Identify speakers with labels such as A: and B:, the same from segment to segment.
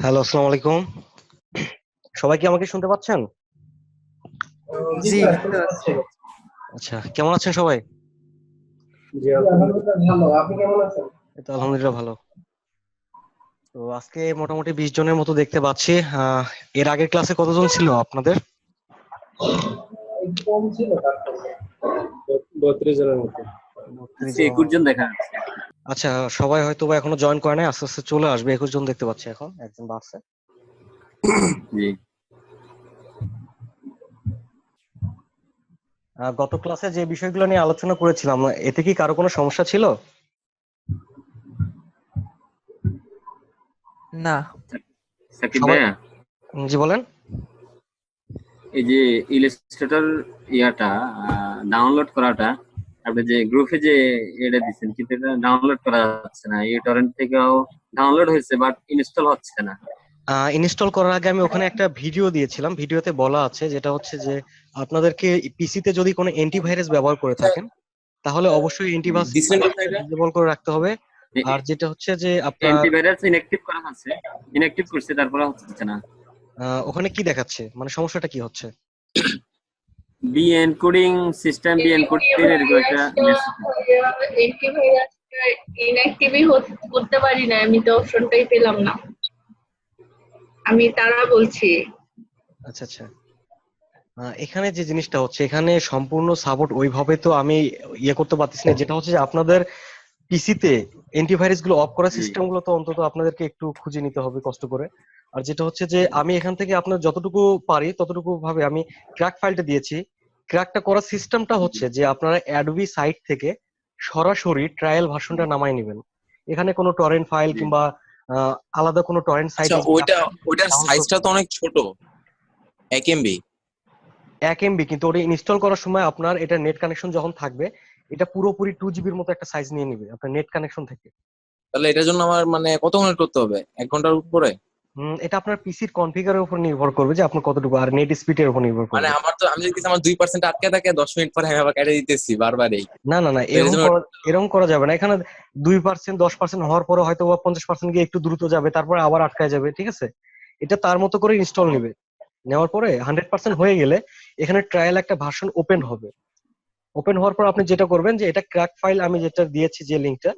A: Hello, আসসালামু আলাইকুম। সবাই কি আমাকে শুনতে পাচ্ছেন?
B: জি, শুনতে পাচ্ছি।
A: আচ্ছা, কেমন আছেন সবাই?
B: জি, আলহামদুলিল্লাহ ভালো। আপনি কেমন আছেন?
A: এই তো আলহামদুলিল্লাহ ভালো। তো আজকে মোটামুটি 20 জনের মতো দেখতে পাচ্ছি। এর আগের ক্লাসে কতজন ছিল আপনাদের?
B: একটু কম ছিল তার থেকে। 32 জনের মতো।
A: 32 জন।
C: 21 জন দেখা যাচ্ছে।
A: আচ্ছা, সবাই হয়তো বা এখনো জয়েন করে নাই, আস্তে আস্তে চলে আসবে। 21 জন দেখতে পাচ্ছি, এখন একজন বাড়ছে।
C: জি।
A: গত ক্লাসে যে বিষয়গুলো নিয়ে আলোচনা করেছিলাম, এতে কি কারো কোনো সমস্যা ছিল?
D: না।
C: সাকিব
A: সবাই,
C: ভাইয়া,
A: জি বলেন।
C: এই যে ইলাস্ট্রেটর ইয়াটা ডাউনলোড করাটা আপনি যে গ্রুপে যে এটা দিচ্ছেন কিন্তু এটা ডাউনলোড করা যাচ্ছে না। এই টরেন্ট থেকেও ডাউনলোড হয়েছে বাট ইনস্টল হচ্ছে না।
A: ইনস্টল করার আগে আমি ওখানে একটা ভিডিও দিয়েছিলাম। ভিডিওতে বলা আছে যেটা হচ্ছে যে আপনাদেরকে পিসিতে যদি কোনো অ্যান্টিভাইরাস ব্যবহার করে থাকেন, তাহলে অবশ্যই অ্যান্টিভাইরাস
C: দিচ্ছেন কোথায় এটা?
A: ডিসেবল করে রাখতে হবে। আর যেটা হচ্ছে যে আপনার
C: অ্যান্টিভাইরাস ইনঅ্যাক্টিভ করা আছে, ইনঅ্যাক্টিভ করছে তারপরে হচ্ছে না।
A: ওখানে কি দেখাচ্ছে, মানে সমস্যাটা কি হচ্ছে?
C: B encoding system B encoding এরকম একটা মেসেজ।
E: অ্যান্টিভাইরাসটা ইনঅ্যাক্টিভই করতে পারি না, আমি তো অপশনটাই পেলাম না। আমি তারা বলছি।
A: আচ্ছা আচ্ছা। এখানে যে জিনিসটা হচ্ছে, এখানে সম্পূর্ণ সাপোর্ট ওইভাবে তো আমি ইয়ে করতে পারতেছি না। যেটা হচ্ছে যে আপনাদের পিসিতে অ্যান্টিভাইরাস গুলো অফ করা
C: জি
A: সিস্টেম গুলো তো অন্তত আপনাদেরকে একটু খুঁজে নিতে হবে কষ্ট করে। আর যেটা হচ্ছে যে আমি এখান থেকে আপনার যতটুকু পারি ততটুকু ভাবে আমি ক্র্যাক ফাইলটা দিয়েছি। ক্র্যাকটা করার সিস্টেমটা হচ্ছে যে আপনারা অ্যাডোবি সাইট থেকে সরাসরি ট্রায়াল ভার্সনটা নামায় নেবেন। এখানে কোনো টরেন্ট ফাইল
C: জি
A: কিংবা আলাদা কোনো টরেন্ট
F: আচ্ছা,
A: সাইটে
F: ওইটার সাইজটা তো অনেক ছোট, 1 MB।
A: 1 MB, কিন্তু ওটা ইনস্টল করার সময় আপনার এটা নেট কানেকশন যখন থাকবে, এটা পুরোপুরি 2 জিবির মতো একটা সাইজ নিয়ে নিবে আপনার নেট কানেকশন থেকে।
F: তাহলে এটার জন্য আমার মানে কত মিনিট করতে হবে? 1 ঘন্টার উপরে?
A: এটা আপনার পিসির কনফিগারের উপর নির্ভর করবে যে আপনার কতটুকু, আর নেট স্পিডের উপর নির্ভর
F: মানে
A: করবে।
F: আমি যদি আমার 2% আটকে থাকে, 10 মিনিট পরে আমি আবার কেটে দিতেছি বারবারই।
A: না না না,
F: তো এর জন্য
A: এরকম করা যাবে না এখানে। 2%, 10% হওয়ার পরে হয়তো বা 50% গিয়ে একটু দ্রুত যাবে, তারপরে আবার আটকায় যাবে, ঠিক আছে? এটা তার মতো করে ইনস্টল নিবে। নেওয়ার পরে 100% হয়ে গেলে এখানে ট্রায়াল একটা ভার্সন ওপেন হবে। ওপেন হওয়ার পর আপনি যেটা করবেন যে এটা ক্র্যাক ফাইল, আমি যেটা দিয়েছি যে লিঙ্কটা,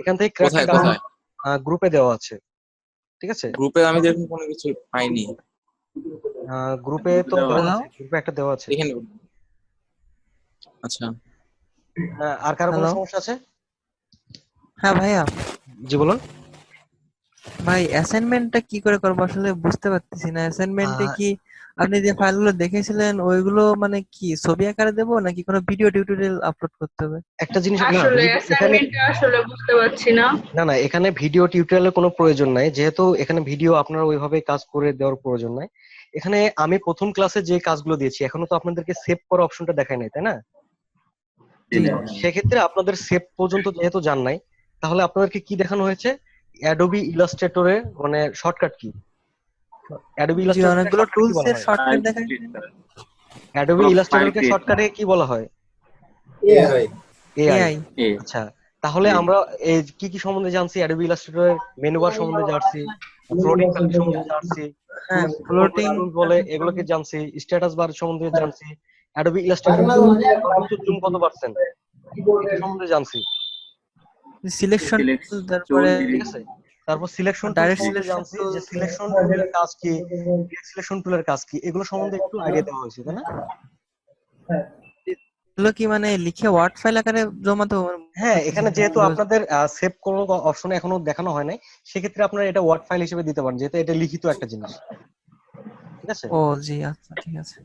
A: এখান থেকে ক্র্যাকটা
F: কোথায়
A: ডাউনলোড
F: কোথায়
A: গ্রুপে দেওয়া আছে, ঠিক আছে?
F: গ্রুপে আমি যেরকম কোনো কিছু পাইনি।
A: গ্রুপে তো দেওয়া
D: হ্যালো।
A: আছে, গ্রুপে একটা দেওয়া আছে।
F: দেখেন। আচ্ছা,
A: আর কারো কোনো
D: হ্যালো।
A: সমস্যা আছে?
D: হ্যাঁ ভাইয়া,
A: জি বলুন।
D: ভাই অ্যাসাইনমেন্টটা কি করে করবো আসলে বুঝতে পারতেছি না। অ্যাসাইনমেন্টে
A: আহ,
D: কি আপনি যে ফাইলগুলো দেখেছিলেন ওইগুলো মানে কি ছবি আকারে দেবো নাকি কোনো ভিডিও টিউটোরিয়াল আপলোড করতে হবে?
A: একটা জিনিস না,
E: আসলে
A: এখানে
E: অ্যাসাইনমেন্টটা আসলে বুঝতে পারছি না।
A: না না, এখানে ভিডিও টিউটোরিয়ালের কোনো প্রয়োজন নাই, যেহেতু এখানে ভিডিও আপনারা ওইভাবে কাজ করে দেওয়ার প্রয়োজন নাই। এখানে আমি প্রথম ক্লাসে যে কাজগুলো দিয়েছি এখনো তো আপনাদেরকে সেভ করা অপশনটা দেখায় নাই, তাই না?
C: জি
D: জি।
C: না।
A: সেক্ষেত্রে আপনাদের সেভ পর্যন্ত যেহেতু যান নাই, তাহলে আপনাদেরকে কি দেখানো হয়েছে? অ্যাডোবি ইলাস্ট্রেটরে মানে শর্টকাট কি, অ্যাডোবি
D: জি,
A: ইলাস্ট্রেটরে
D: অনেকগুলো
A: শর্টকাট কি
D: টুলস
A: বলা
D: এর
A: হয়?
D: শর্টকাট
C: ফাইল
D: দেখাচ্ছেন।
C: ক্রিয়েট করা,
A: অ্যাডোবি
C: কোনো ফাইল
A: ইলাস্ট্রেটরকে
C: ক্রিয়েট করা।
A: শর্টকাটে কি বলা হয়?
B: এআই।
A: এআই।
D: এআই।
C: এ
A: আচ্ছা, তাহলে
C: জি
A: আমরা এই কি কি সম্বন্ধে জানছি? অ্যাডোবি ইলাস্ট্রেটরের মেনু বার সম্বন্ধে জানছি, ফ্লোটিং পয়েন্ট সম্বন্ধে জানছি,
D: হ্যাঁ,
A: কোন কোন
D: ফ্লোটিং।
A: টুল বলে এগুলোকে জানছি, স্ট্যাটাস বার সম্বন্ধে জানছি, অ্যাডোবি ইলাস্ট্রেটর সর্বোচ্চ জুম কত পার্সেন্ট এটা সম্বন্ধে জানছি,
D: সিলেকশন
C: সিলেক্ট
D: টুল,
C: টুল
D: তারপরে
A: ঠিক আছে? তারপর সিলেকশন টুল
D: ডাইরেক্ট
A: সম্বন্ধে
D: সিলেকশন
A: জানছি,
D: টুল।
A: যে সিলেকশন টুলের কাজ কি, সিলেকশন টুলের কাজ কি, এগুলো সম্বন্ধে একটু আইডিয়া দেওয়া হয়েছে, তাই না?
D: এগুলো কি মানে লিখে ওয়ার্ড ফাইল আকারে জমা দেবো?
A: হ্যাঁ,
D: বুঝতেছি
A: এখানে
D: না
A: যেহেতু
D: কিভাবে।
A: আপনাদের সেভ কোনো অপশন এখনো দেখানো হয় নাই, সেক্ষেত্রে আপনারা এটা ওয়ার্ড ফাইল হিসেবে দিতে পারেন, যেহেতু এটা লিখিত একটা জিনিস, ঠিক আছে?
D: ও জি, আচ্ছা ঠিক আছে।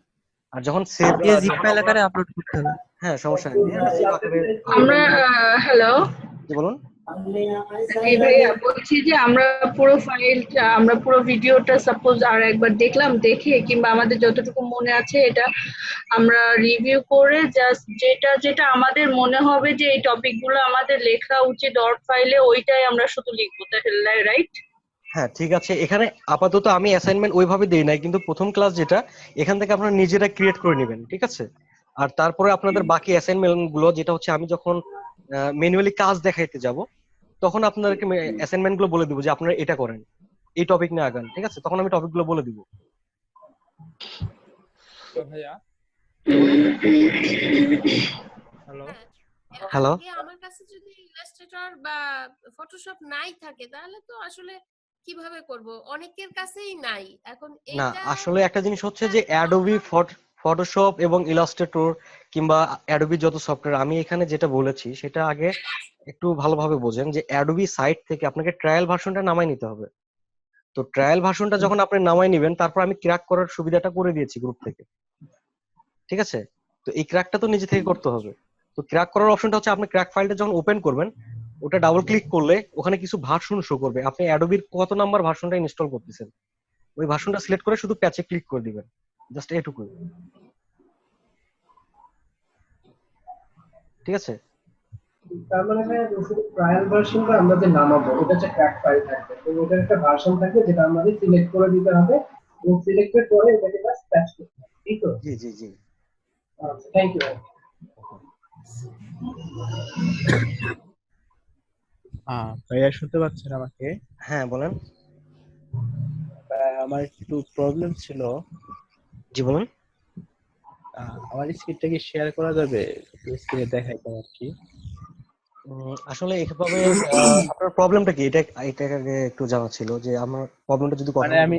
A: আর যখন সেভ,
D: দিয়ে জিপ
A: যখন
D: ফাইল
A: আমরা,
D: আকারে আপলোড করতে হবে।
A: হ্যাঁ সমস্যা নেই, দিয়ে এটা জিপ আকারে আপলোড
E: আমরা
A: করতে হবে।
E: হ্যালো,
A: কি বলুন?
E: জি ভাইয়া বলছি যে আমরা পুরো ভিডিওটা সাপোজ আর একবার দেখলাম, দেখে কিংবা আমাদের যতটুকু মনে আছে এটা আমরা রিভিউ করে জাস্ট যেটা যেটা আমাদের মনে হবে যে এই টপিক গুলো আমাদের লেখা উচিত ডট ফাইলে, ওইটাই আমরা শুধু লিখবো, তাহলে রাইট?
A: হ্যাঁ ঠিক আছে, এখানে আপাতত আমি অ্যাসাইনমেন্ট ওইভাবে দেই নাই, কিন্তু প্রথম ক্লাস যেটা, এখান থেকে আপনারা নিজেরা ক্রিয়েট করে নেবেন, ঠিক আছে? আর তারপরে আপনাদের বাকি অ্যাসাইনমেন্ট গুলো যেটা হচ্ছে আমি যখন ম্যানুয়ালি কাজ দেখাইতে যাব, তখন আপনাদেরকে অ্যাসাইনমেন্ট গুলো বলে দেবো যে আপনারা এটা করেন। এই টপিক নিয়ে আগান, ঠিক আছে? তখন আমি টপিকগুলো বলে দিব।
B: ভাইয়া হ্যালো
G: হ্যাঁ,
A: হ্যালো।
G: আজকে আমার কাছে যদি ইলাস্ট্রেটর বা ফটোশপ নাই থাকে তাহলে তো আসলে কিভাবে করব? অনেকের কাছেই নাই। এখন
A: না,
G: এইটা
A: আসলে একটা জিনিস হচ্ছে যে অ্যাডোবি ফটোশপ এবং ইলাস্ট্রেটর কিংবা অ্যাডোবি যত সফটওয়্যার, আমি এখানে যেটা বলেছি সেটা আগে একটু ভালোভাবে বোঝেন যে অ্যাডোবি সাইট থেকে আপনাকে ট্রায়াল ভার্সনটা নামাই নিতে হবে। তো ট্রায়াল ভার্সনটা যখন আপনি নামাই নেবেন, তারপর আমি ক্র্যাক করার সুবিধাটা করে দিয়েছি গ্রুপ থেকে, ঠিক আছে? তো এই ক্র্যাকটা তো নিজে থেকে করতে হবে। তো ক্র্যাক করার অপশনটা হচ্ছে আপনি ক্র্যাক ফাইলটা যখন ওপেন করবেন, ওটা ডাবল ক্লিক করলে ওখানে কিছু ভার্সন শো করবে, আপনি অ্যাডোবির কত নাম্বার ভার্সনটা ইনস্টল করতেছেন ওই ভার্সনটা সিলেক্ট করে শুধু প্যাচে ক্লিক করে দিবেন, জাস্ট এটুকুই, ঠিক আছে?
B: তার মানে ভাইয়া শুধু ট্রায়াল ভার্সনটা আমরা যে নামাবো ওটা হচ্ছে ক্র্যাক ফাইল থাকবে, তো ওটার একটা ভার্সন থাকবে যেটা আমাদের সিলেক্ট করে দিতে হবে এবং সিলেক্টেড পরে এটাকে জাস্ট প্যাচ করতে হবে, ঠিক তো?
A: জি জি জি।
B: আচ্ছা, থ্যাংক ইউ।
H: ভাইয়া শুনতে পাচ্ছেন আমাকে?
A: হ্যাঁ বলেন।
H: আমার একটু প্রবলেম ছিল।
A: জি বলুন।
H: আমার স্ক্রিনটা কি শেয়ার করা যাবে? স্ক্রিনে দেখাইতে আর কি।
A: আসলে এইভাবে আপনার প্রবলেমটা কি, এটা এটা আগে একটু জানা ছিল যে আমার প্রবলেমটা যদি কথা
H: মানে আমি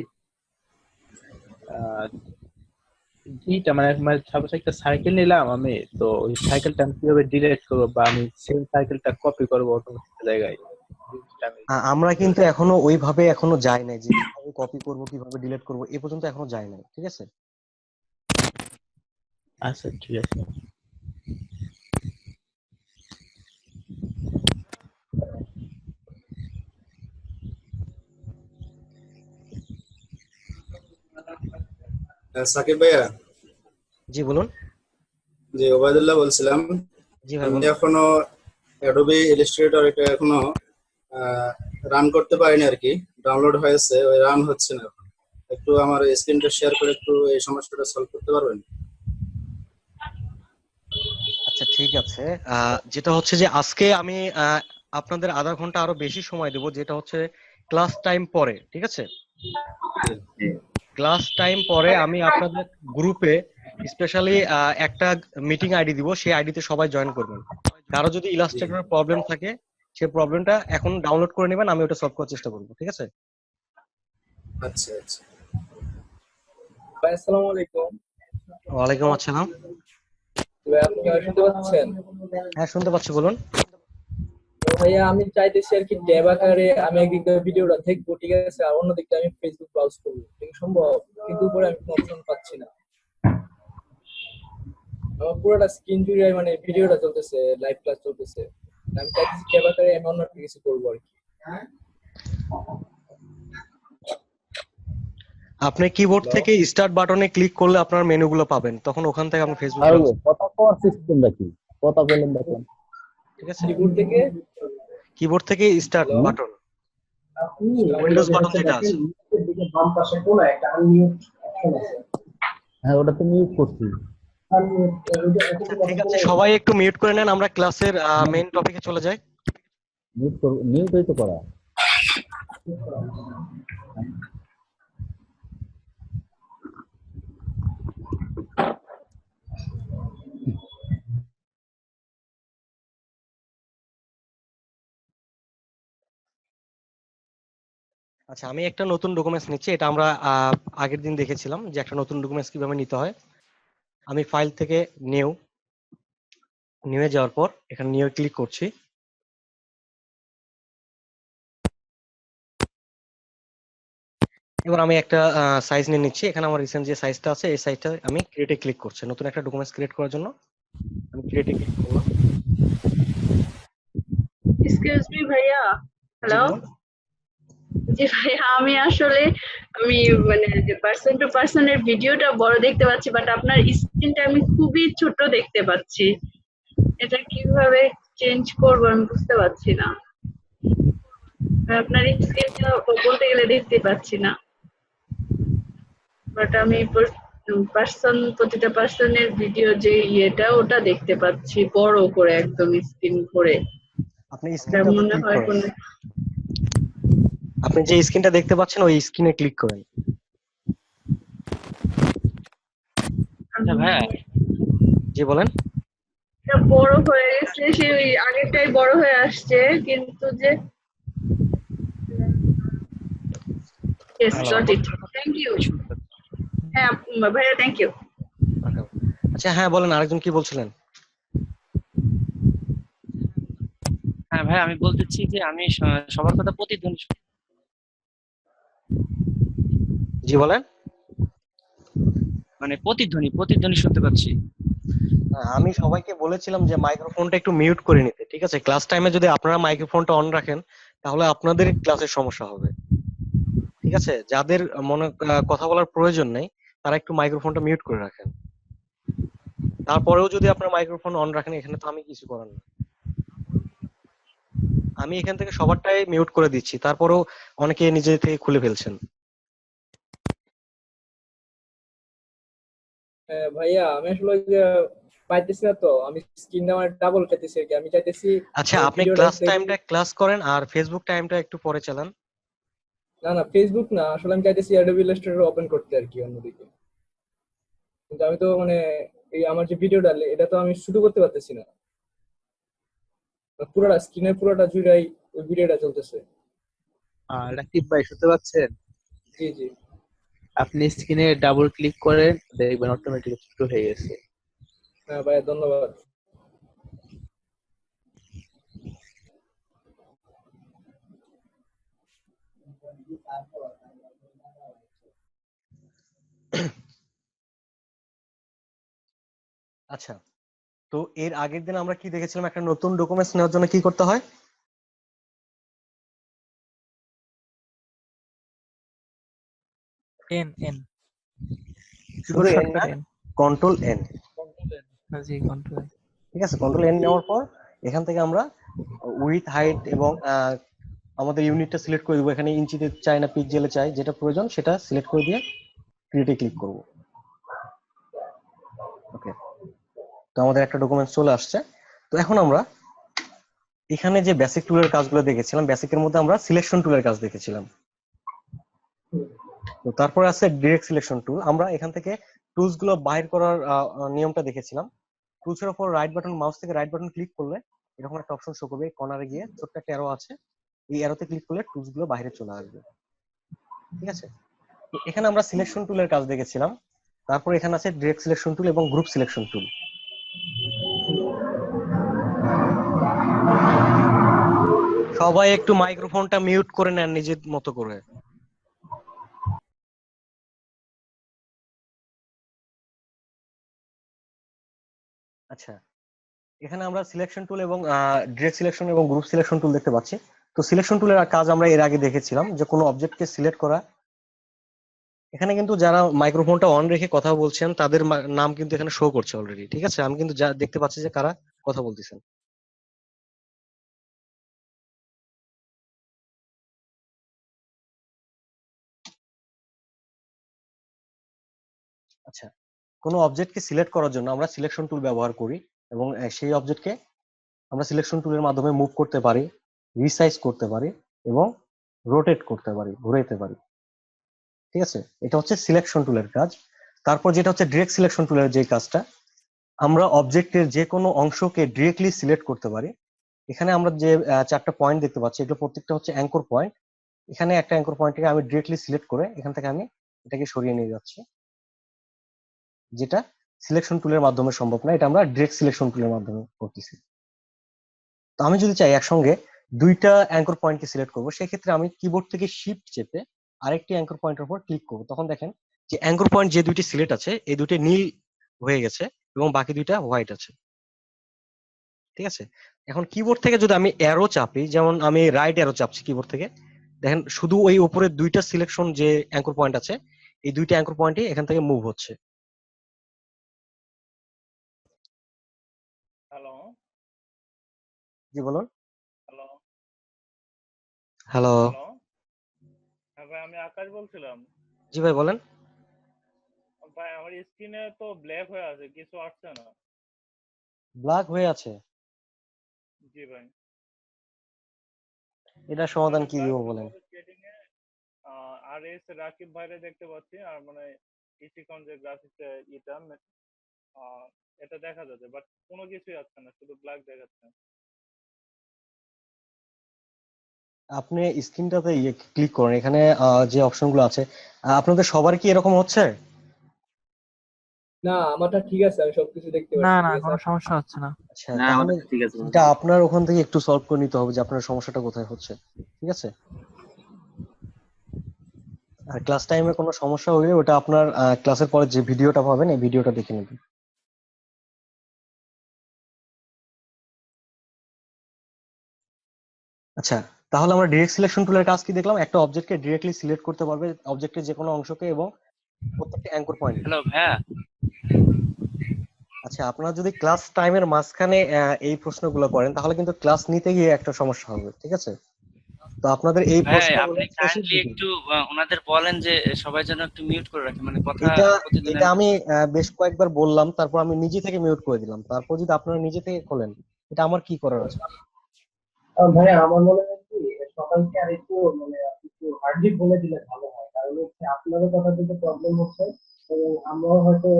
H: এইটা মানে সাপোজ একটা সাইকেল নিলাম আমি, তো ওই সাইকেলটা আমি কিভাবে ডিলিট করবো বা আমি সেম সাইকেলটা কপি করবো অন্য জায়গায়?
A: আমরা কিন্তু এখনো ওইভাবে এখনো যাই নাই যে কিভাবে কপি করব কিভাবে ডিলিট করব, এ পর্যন্ত এখনো যাই নাই, ঠিক আছে?
H: আচ্ছা ঠিক আছে।
I: সাকিব ভাইয়া,
A: জি বলুন।
I: জি ওবায়দুল্লাহ বলছিলাম।
A: জি ভাই
I: আমি
A: বলুন।
I: এখনো অ্যাডোবি ইলাস্ট্রেটর এটা এখনো রান করতে পারিনি আর কি, ডাউনলোড হয়েছে, ওই রান হচ্ছে না এখন। একটু আমার স্ক্রিনটা শেয়ার করে একটু এই সমস্যাটা সলভ করতে পারবেন?
A: আচ্ছা ঠিক আছে। যেটা হচ্ছে যে আজকে আমি আপনাদের আধা ঘন্টা আরো বেশি সময় দেব, যেটা হচ্ছে ক্লাস টাইম পরে, ঠিক আছে? ক্লাস টাইম পরে আমি আপনাদের গ্রুপে স্পেশালি একটা মিটিং আইডি দিব, সেই আইডিতে সবাই জয়েন করবেন। কারো যদি ইলাস্ট্রেটরের প্রবলেম থাকে সেই প্রবলেমটা এখন ডাউনলোড করে নেবেন, আমি ওটা সলভ করার চেষ্টা করব, ঠিক আছে?
I: আচ্ছা আচ্ছা।
F: ভাই আসসালামু আলাইকুম।
A: ওয়ালাইকুম আসসালাম।
F: ভাই আপনি কি শুনতে পাচ্ছেন?
A: হ্যাঁ শুনতে পাচ্ছি, বলুন।
F: তো ভাইয়া আমি চাইতেছি আর কি ট্যাব আকারে আমি একদিকে ভিডিওটা দেখবো, ঠিক আছে, আর অন্যদিকে আমি ফেসবুক ব্রাউজ করবো, ঠিক সম্ভব? কিন্তু উপরে আমি কোনো অপশন পাচ্ছি না। আমার পুরোটা স্ক্রিন জুড়ে মানে ভিডিওটা চলতেছে, লাইভ ক্লাস চলতেছে। আমি চাইতেছি ট্যাব আকারে আমি অন্য একটা কিছু করবো আর কি।
A: আপনি কিবোর্ড থেকে স্টার্ট বাটনে ক্লিক করলে আপনার মেনুগুলো পাবেন, তখন ওখান থেকে আপনি ফেসবুক
J: কথা কওয়ার সিস্টেমটা কি? কথা বলেন দেখেন।
A: ঠিক আছে?
F: কিবোর্ড থেকে
A: স্টার্ট
F: Hello?
A: বাটন,
B: আপনি
A: উইন্ডোজ বাটন যেটা আছে।
B: নিচের দিকে বাম পাশে কোণে একটা আনমিউট অপশন আছে।
J: হ্যাঁ, ওটা তো মিউট করছি।
B: আনমিউট
A: ঠিক আছে, সবাই একটু মিউট করে নেন, আমরা ক্লাসের মেইন টপিকে চলে যাই।
J: মিউট হইতে করা।
A: আচ্ছা, আমি একটা নতুন ডকুমেন্টস নিচ্ছি, এটা আমরা আগের দিন দেখেছিলাম যে একটা নতুন ডকুমেন্টস কিভাবে নিতে হয়। আমি ফাইল থেকে নিয়ে যাওয়ার পর এখানে নিয়ে ক্লিক করছি। এবার আমি একটা সাইজ নিয়ে নিচ্ছি, এখানে আমার রিসেন্ট যে সাইজটা আছে এই সাইজটা আমি ক্রিয়েটে ক্লিক করছি। নতুন একটা ডকুমেন্টস ক্রিয়েট করার জন্য আমি ক্রিয়েটে ক্লিক করলাম।
E: এক্সকিউজ মি ভাইয়া, হ্যালো। জি ভাইয়া, আমি আসলে মানে যে পার্সন টু পার্সনের ভিডিওটা বড় দেখতে পাচ্ছি, বাট আপনার স্ক্রিনটা আমি খুবই ছোট দেখতে পাচ্ছি। এটা কিভাবে চেঞ্জ করব আমি বুঝতে পারছি না। আপনার স্ক্রিনটা বলতে গেলে দেখতে পাচ্ছি না, বাট আমি প্রতিটা পার্সনের ভিডিও যে ওটা দেখতে পাচ্ছি বড় করে একদম স্ক্রিন করে।
A: আপনি স্ক্রিনটা
E: মনে
A: ক্লিক
E: হয়
A: করেন। আপনি যে স্ক্রিনটা দেখতে পাচ্ছেন ওই স্ক্রিনে ক্লিক করেন।
K: আচ্ছা ভাইয়া,
A: জি বলেন।
E: এটা বড় হয়ে গেছে, সেই আগেরটাই বড় হয়ে আসছে, কিন্তু যে yes
K: hello,
E: got it, thank you. হ্যাঁ ভাইয়া, থ্যাংক ইউ।
A: আচ্ছা হ্যাঁ বলেন, আরেকজন কি বলছিলেন?
K: হ্যাঁ ভাই, আমি বলতেছি যে আমি সবার কথা প্রতিধ্বনি
A: জি বলেন।
K: মানে প্রতিধ্বনি শুনতে পাচ্ছি।
A: আমি সবাইকে বলেছিলাম যে মাইক্রোফোনটা একটু মিউট করে নিতে, ঠিক আছে? ক্লাস টাইমে যদি আপনারা মাইক্রোফোনটা অন রাখেন তাহলে আপনাদের ক্লাসের সমস্যা হবে, ঠিক আছে? যাদের মনে কথা বলার প্রয়োজন নেই তারা একটু মাইক্রোফোনটা মিউট করে রাখেন। তারপরেও যদি আপনার মাইক্রোফোন অন রাখেন, এখানে তো আমি কিছু করার না। আমি এখান থেকে সবারটাই মিউট করে দিচ্ছি, তারপরেও অনেকে নিজে থেকে খুলে ফেলছেন।
F: ভাইয়া আমি আসলে ওই যে পাইতেছি না, তো আমি স্ক্রিনটা আমার ডাবল পেতেছি আর কি। আমি চাইতেছি
A: আচ্ছা আপনি
F: ভিডিওটা
A: ক্লাস টাইমটা ক্লাস করেন আর ফেসবুক টাইমটা একটু পরে চালান।
F: না না, ফেসবুক না, আসলে আমি চাইতেছি অ্যাডোবি ইলাস্ট্রেটর ওপেন করতে আর কি অন্যদিকে। কিন্তু আমি তো মানে এই আমার যে ভিডিওটা এটা তো আমি শুরু করতে পারতেছি না, পুরোটা স্ক্রিনের পুরোটা জুড়াই ওই ভিডিওটা চলতেছে।
H: রাকিব ভাই শুনতে পাচ্ছেন?
F: জি জি।
H: আপনি স্ক্রিনে ডাবল ক্লিক করেন, দেখবেন অটোমেটিক শুরু হয়ে গেছে।
F: হ্যাঁ ভাইয়া, ধন্যবাদ।
A: আচ্ছা, তো এর আগের দিন আমরা কি দেখেছিলাম? একটা নতুন ডকুমেন্টস নেওয়ার জন্য কি করতে হয়?
D: এন এন
A: কি করে? এন
D: শর্টকাট
A: না,
D: এন।
A: Control N.
D: জি কন্ট্রোল।
A: ঠিক আছে, কন্ট্রোল এন নেওয়ার পর এখান থেকে আমরা উইথ হাইট এবং আমাদের ইউনিটটা সিলেক্ট করে দিব। এখানে ইঞ্চিতে চাই না পিক্সেলে চাই, যেটা প্রয়োজন সেটা সিলেক্ট করে দিয়ে ক্রিয়েটে ক্লিক করব। ওকে, তো আমাদের একটা ডকুমেন্ট চলে আসছে। তো এখন আমরা এখানে যে বেসিক টুলের কাজগুলো দেখেছিলাম, বেসিকের মধ্যে আমরা সিলেকশন টুলের কাজ দেখেছিলাম। তো তারপরে আছে ডিরেক্ট সিলেকশন টুল। আমরা এখান থেকে টুলস গুলো বাইর করার নিয়মটা দেখেছিলাম। টুলসের উপর রাইট বাটন, মাউস থেকে রাইট বাটন ক্লিক করলে এরকম একটা অপশন শো করবে, কর্নারে গিয়ে ছোট্ট একটা অ্যারো আছে, এই অ্যারোতে ক্লিক করলে টুলস গুলো বাইরে চলে আসবে। ঠিক আছে, তো এখানে আমরা সিলেকশন টুলের কাজ দেখেছিলাম। তারপর এখানে আছে ডিরেক্ট সিলেকশন টুল এবং গ্রুপ সিলেকশন টুল। সবাই একটু মাইক্রোফোনটা মিউট করে নেন নিজের মতো করে। আচ্ছা, এখানে আমরা সিলেকশন টুল এবং ডিরেক্ট সিলেকশন এবং গ্রুপ সিলেকশন টুল দেখতে পাচ্ছি। তো সিলেকশন টুলের কাজ আমরা এর আগে দেখেছিলাম, যে কোনো অবজেক্টকে সিলেক্ট করা। এখানে কিন্তু যারা মাইক্রোফোনটা অন রেখে কথা বলছেন তাদের নাম কিন্তু এখানে শো করছে অলরেডি। ঠিক আছে, আমি কিন্তু যা দেখতে পাচ্ছি যে কারা কথা বলতেছেন। আচ্ছা, কোনো অবজেক্টকে সিলেক্ট করার জন্য আমরা সিলেকশন টুল ব্যবহার করি এবং সেই অবজেক্টকে আমরা সিলেকশন টুলের মাধ্যমে মুভ করতে পারি, রিসাইজ করতে পারি এবং রোটেট করতে পারি, ঘুরাইতে পারি। ঠিক আছে, এটা হচ্ছে সিলেকশন টুলের কাজ। তারপর যেটা হচ্ছে ডিরেক্ট সিলেকশন টুলের যে কাজটা, আমরা অবজেক্টের যে কোনো অংশকে ডিরেক্টলি সিলেক্ট করতে পারি। এখানে আমরা যে চারটা পয়েন্ট দেখতে পাচ্ছি, এগুলো প্রত্যেকটা হচ্ছে অ্যাঙ্কর পয়েন্ট। এখানে একটা অ্যাঙ্কর পয়েন্টকে আমি ডিরেক্টলি সিলেক্ট করে এখান থেকে আমি এটাকে সরিয়ে নিয়ে যাচ্ছি, যেটা সিলেকশন টুলের মাধ্যমে সম্ভব না, এটা আমরা ডিরেক্ট সিলেকশন টুলের মাধ্যমে করতেছি। তো আমি যদি চাই একসঙ্গে দুইটা অ্যাঙ্কর পয়েন্টকে সিলেক্ট করবো, সেক্ষেত্রে আমি কিবোর্ড থেকে শিফট চেপে আরেকটি অ্যাঙ্কর পয়েন্টের উপর ক্লিক করবো। তখন দেখেন যে অ্যাঙ্কর পয়েন্ট যে দুইটি সিলেক্ট আছে এই দুইটি নীল হয়ে গেছে এবং বাকি দুইটা হোয়াইট আছে। ঠিক আছে, এখন কিবোর্ড থেকে যদি আমি অ্যারো চাপি, যেমন আমি রাইট অ্যারো চাপছি কিবোর্ড থেকে, দেখেন শুধু ওই উপরে দুইটা সিলেকশন যে অ্যাঙ্কর পয়েন্ট আছে এই দুইটা অ্যাঙ্কর পয়েন্টই এখান থেকে মুভ হচ্ছে।
L: হ্যালো।
A: জি বলুন।
L: হ্যালো।
A: হ্যালো।
L: হ্যালো। হ্যাঁ ভাই, আমি আকাশ বলছিলাম।
A: জি ভাই বলেন।
L: ভাই আমার স্ক্রিনে তো ব্ল্যাক হয়ে আছে, কিছু আসছে না।
A: ব্ল্যাক হয়ে আছে?
L: জি ভাই।
A: এটা সমাধান
L: আমি
A: কি
L: ট্রাই
A: দিব
L: করলাম
A: বলেন?
L: সেটিং এ, আর এস রাকিব ভাইরে দেখতে পাচ্ছি, আর মানে ইসিকন যে গ্রাফিক্স এটা এটা দেখা যাচ্ছে, বাট কোনো কিছুই আসছে না, শুধু ব্ল্যাক দেখাচ্ছে।
A: আপনি স্ক্রিনটাতে ক্লিক করুন, এখানে যে অপশনগুলো আছে আপনাদের সবার কি এরকম হচ্ছে?
F: না, আমারটা ঠিক আছে, আমি সবকিছু দেখতে
D: না
F: পাচ্ছি,
D: না,
F: ঠিক আছে।
D: কোনো সমস্যা হচ্ছে না।
A: আচ্ছা,
C: না
A: তাহলে
C: আমাদের ঠিক আছে।
A: এটা আপনার ওখান থেকে একটু সলভ করে নিতে হবে যে আপনার সমস্যাটা কোথায় হচ্ছে, ঠিক আছে? আর ক্লাস টাইমে কোনো সমস্যা হলে ওটা আপনার ক্লাসের পরে যে ভিডিওটা পাবেন এই ভিডিওটা দেখে নেবেন। আচ্ছা, তাহলে আমরা ডিরেক্ট সিলেকশন টুলের কাজ কি দেখলাম? একটা অবজেক্টকে ডিরেক্টলি সিলেক্ট করতে পারবে, অবজেক্টের যে কোনো অংশকে এবং প্রত্যেকটা অ্যাঙ্কর পয়েন্ট।
K: হ্যালো ভাইয়া।
A: আচ্ছা, আপনারা যদি ক্লাস টাইমের মাঝখানে এই প্রশ্নগুলো করেন তাহলে কিন্তু ক্লাস নিতে গিয়ে একটা সমস্যা হবে, ঠিক আছে? তো আপনাদের এই
K: ভাই
A: প্রশ্নগুলো
K: আপনি কাইন্ডলি একটু ওনাদের বলেন যে সবাই যেন একটু মিউট করে রাখে, মানে কথা
A: এটা
K: প্রতিদিন
A: এটা আমি বেশ কয়েকবার বললাম, তারপর আমি নিজে থেকে মিউট করে দিলাম, তারপর যদি আপনারা নিজে থেকে খোলেন এটা আমার কি করার আছে?
B: ভাইয়া আমার মনে হয় কি সবাইকে আর একটু মানে একটু হার্ডলি বলে দিলে ভালো হয়, কারণ হচ্ছে আপনারও কথা থেকে প্রবলেম হচ্ছে এবং আমরাও হয়তো